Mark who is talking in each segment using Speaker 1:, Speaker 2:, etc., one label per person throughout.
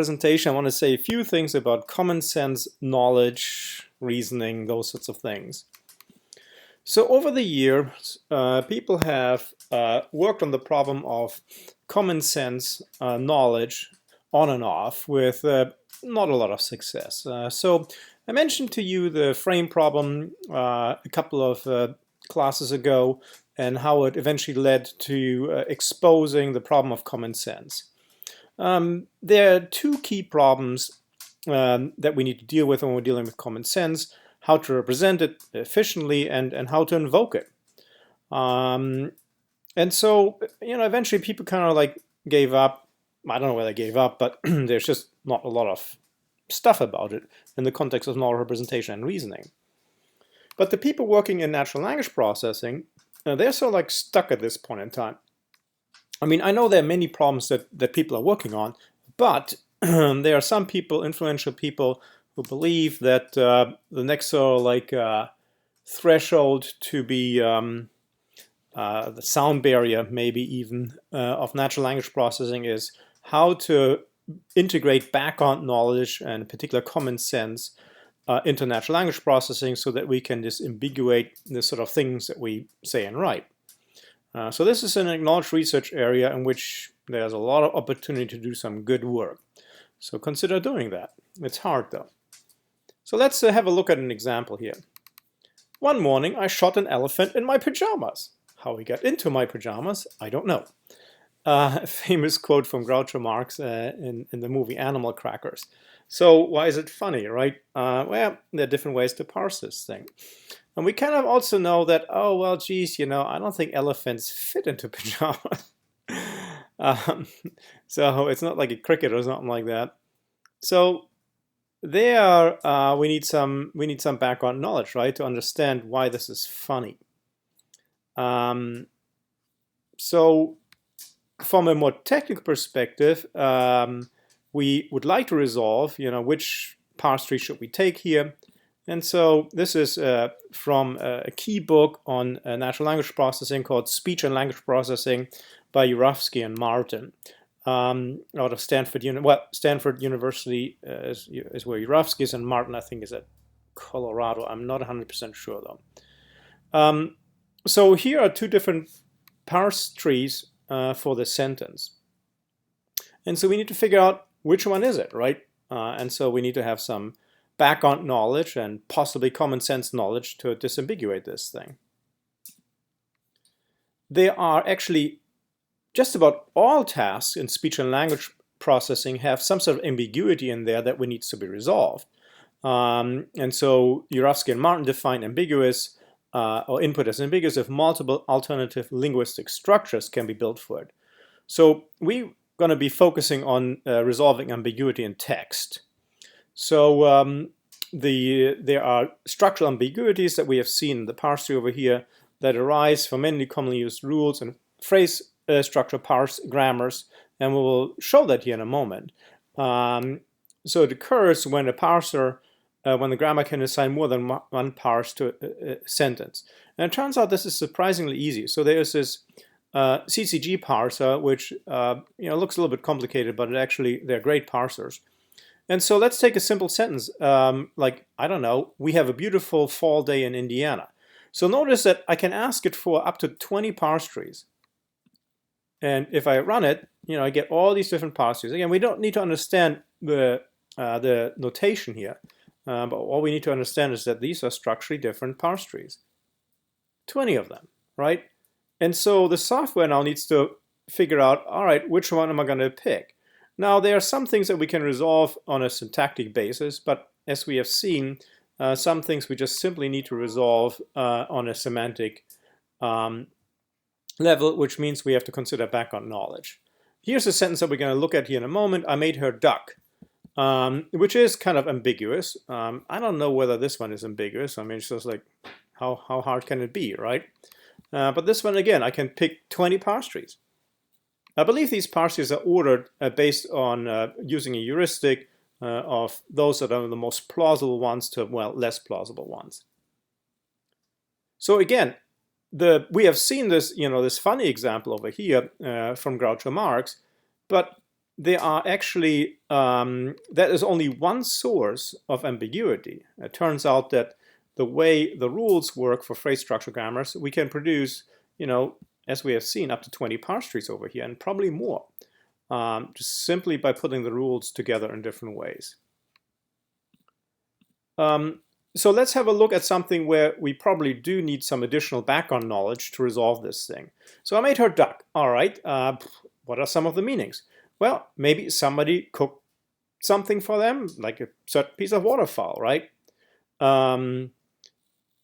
Speaker 1: Presentation, I want to say a few things about common sense, knowledge, reasoning, those sorts of things. So over the years, people have worked on the problem of common sense knowledge on and off with not a lot of success. So I mentioned to you the frame problem a couple of classes ago and how it eventually led to exposing the problem of common sense. There are two key problems that we need to deal with when we're dealing with common sense: how to represent it efficiently and how to invoke it. And so, eventually people kind of like gave up. I don't know whether they gave up, but there's just not a lot of stuff about it in the context of knowledge representation and reasoning. But the people working in natural language processing, they're sort of like stuck at this point in time. I mean, I know there are many problems that people are working on, but there are some people, influential people, who believe that the next sort of like threshold to be the sound barrier, maybe even, of natural language processing is how to integrate background knowledge and in particular common sense into natural language processing so that we can disambiguate the sort of things that we say and write. So this is an acknowledged research area in which there's a lot of opportunity to do some good work. So consider doing that. It's hard though. So let's have a look at an example here. One morning I shot an elephant in my pajamas. How he got into my pajamas, I don't know. A famous quote from Groucho Marx in the movie Animal Crackers. So why is it funny, right? Well, there are different ways to parse this thing. And we kind of also know that, oh, well, geez, I don't think elephants fit into pajamas. So it's not like a cricket or something like that. So there, we need some background knowledge, right, to understand why this is funny. So from a more technical perspective, we would like to resolve, which parse tree should we take here. And so this is from a key book on natural language processing called Speech and Language Processing by Urofsky and Martin out of Stanford. Stanford University is where Urofsky is, and Martin, I think, is at Colorado. I'm not 100% sure, though. So here are two different parse trees for this sentence. And so we need to figure out which one is it, right? And so we need to have some background knowledge and possibly common sense knowledge to disambiguate this thing. There are actually just about all tasks in speech and language processing have some sort of ambiguity in there that needs to be resolved. And so Urofsky and Martin define ambiguous or input as ambiguous if multiple alternative linguistic structures can be built for it. So we're going to be focusing on resolving ambiguity in text. So there are structural ambiguities that we have seen in the parse tree over here that arise from many commonly used rules and phrase structure parse grammars, and we will show that here in a moment. So it occurs when a parser, when the grammar can assign more than one parse to a sentence. And it turns out this is surprisingly easy. So there's this CCG parser, which looks a little bit complicated, but they're great parsers. And so let's take a simple sentence, like, I don't know, we have a beautiful fall day in Indiana. So notice that I can ask it for up to 20 parse trees. And if I run it, I get all these different parse trees. Again, we don't need to understand the notation here, but all we need to understand is that these are structurally different parse trees. 20 of them, right? And so the software now needs to figure out, all right, which one am I going to pick? Now, there are some things that we can resolve on a syntactic basis, but as we have seen, some things we just simply need to resolve on a semantic level, which means we have to consider background knowledge. Here's a sentence that we're going to look at here in a moment. I made her duck, which is kind of ambiguous. I don't know whether this one is ambiguous. I mean, it's just like, how hard can it be, right? But this one, again, I can pick 20 parse trees. I believe these parse trees are ordered based on using a heuristic of those that are the most plausible ones to, well, less plausible ones. So again, we have seen this, this funny example over here from Groucho Marx, but there are actually, that is only one source of ambiguity. It turns out that the way the rules work for phrase structure grammars, we can produce, as we have seen, up to 20 parse trees over here, and probably more, just simply by putting the rules together in different ways. So let's have a look at something where we probably do need some additional background knowledge to resolve this thing. So I made her duck. All right, what are some of the meanings? Well, maybe somebody cooked something for them, like a certain piece of waterfowl, right?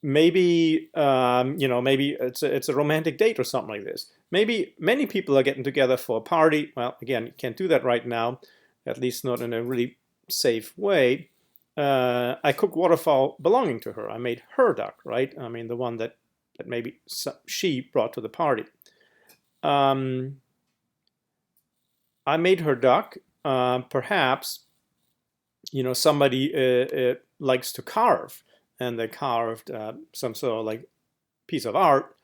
Speaker 1: Maybe maybe it's a romantic date or something like this. Maybe many people are getting together for a party. Well, again, you can't do that right now, at least not in a really safe way. I cooked waterfowl belonging to her. I made her duck, right? I mean, the one that maybe she brought to the party. I made her duck. Perhaps, somebody likes to carve, and they carved some sort of like piece of art,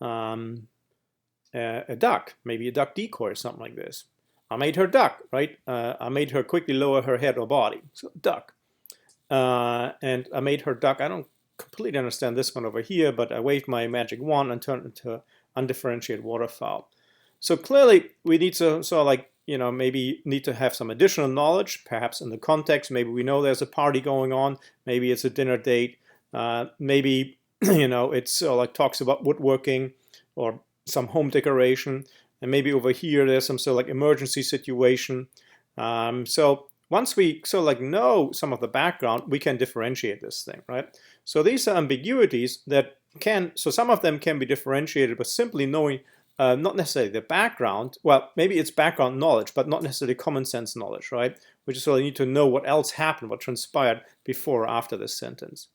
Speaker 1: a duck, maybe a duck decoy or something like this. I made her duck, right? I made her quickly lower her head or body. So duck. And I made her duck. I don't completely understand this one over here, but I waved my magic wand and turned it into undifferentiated waterfowl. So clearly we need to sort of like, maybe need to have some additional knowledge, perhaps in the context. Maybe we know there's a party going on. Maybe it's a dinner date. Maybe, it's like talks about woodworking or some home decoration. And maybe over here there's some sort of like emergency situation. So once we sort of like know some of the background, we can differentiate this thing, right? So these are ambiguities that so some of them can be differentiated by simply knowing not necessarily the background. Well, maybe it's background knowledge, but not necessarily common sense knowledge, right? We just really need to know what else happened, what transpired before or after this sentence.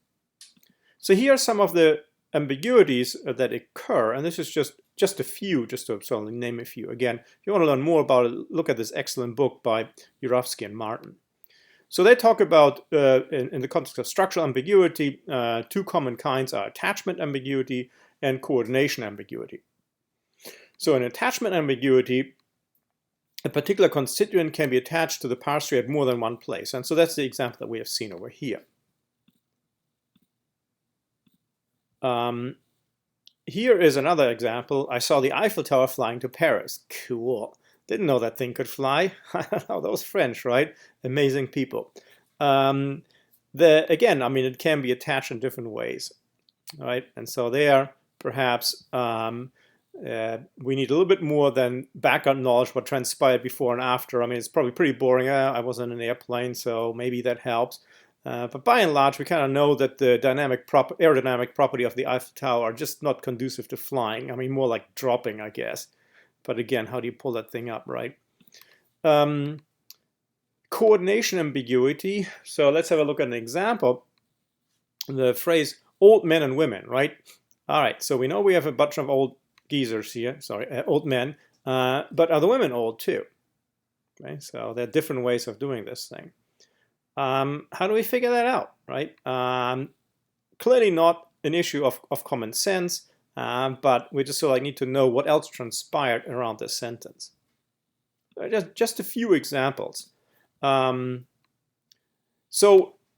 Speaker 1: So here are some of the ambiguities that occur, and this is just a few, just to sort of name a few. Again, if you want to learn more about it, look at this excellent book by Jurafsky and Martin. So they talk about, in the context of structural ambiguity, two common kinds are attachment ambiguity and coordination ambiguity. So in attachment ambiguity, a particular constituent can be attached to the parse tree at more than one place. And so that's the example that we have seen over here. Here is another example. I saw the Eiffel Tower flying to Paris. Cool. Didn't know that thing could fly. Those French, right? Amazing people. Again, I mean, it can be attached in different ways, right? And so there, perhaps, we need a little bit more than background knowledge, what transpired before and after. I mean, it's probably pretty boring. I was in an airplane, so maybe that helps. But by and large, we kind of know that the aerodynamic property of the Eiffel Tower are just not conducive to flying. I mean, more like dropping, I guess. But again, how do you pull that thing up, right? Coordination ambiguity. So let's have a look at an example. The phrase old men and women, right? All right, so we know we have a bunch of old geezers here, old men, but are the women old too? Okay, so there are different ways of doing this thing. How do we figure that out, right? Clearly not an issue of common sense, but we just sort of like need to know what else transpired around this sentence. Just a few examples. So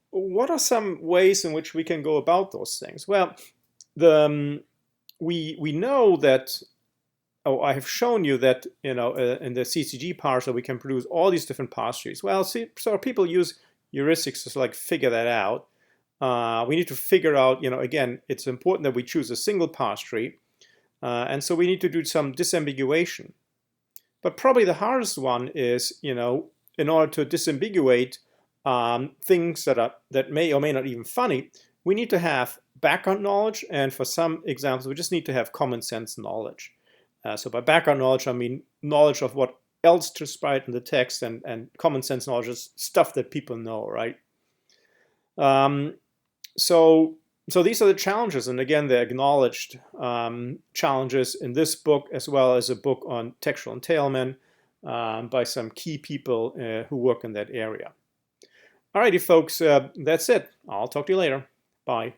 Speaker 1: what are some ways in which we can go about those things? Well, we know that, I have shown you that, in the CCG parser, we can produce all these different parse trees. Well, so people use heuristics to like figure that out. We need to figure out, again, it's important that we choose a single parse tree. And so we need to do some disambiguation. But probably the hardest one is, in order to disambiguate things that may or may not even funny, we need to have background knowledge, and for some examples, we just need to have common sense knowledge. So by background knowledge, I mean knowledge of what else transpired in the text, and common sense knowledge is stuff that people know, right? So these are the challenges, and again, they're acknowledged challenges in this book, as well as a book on textual entailment by some key people who work in that area. Alrighty, folks, that's it. I'll talk to you later. Bye.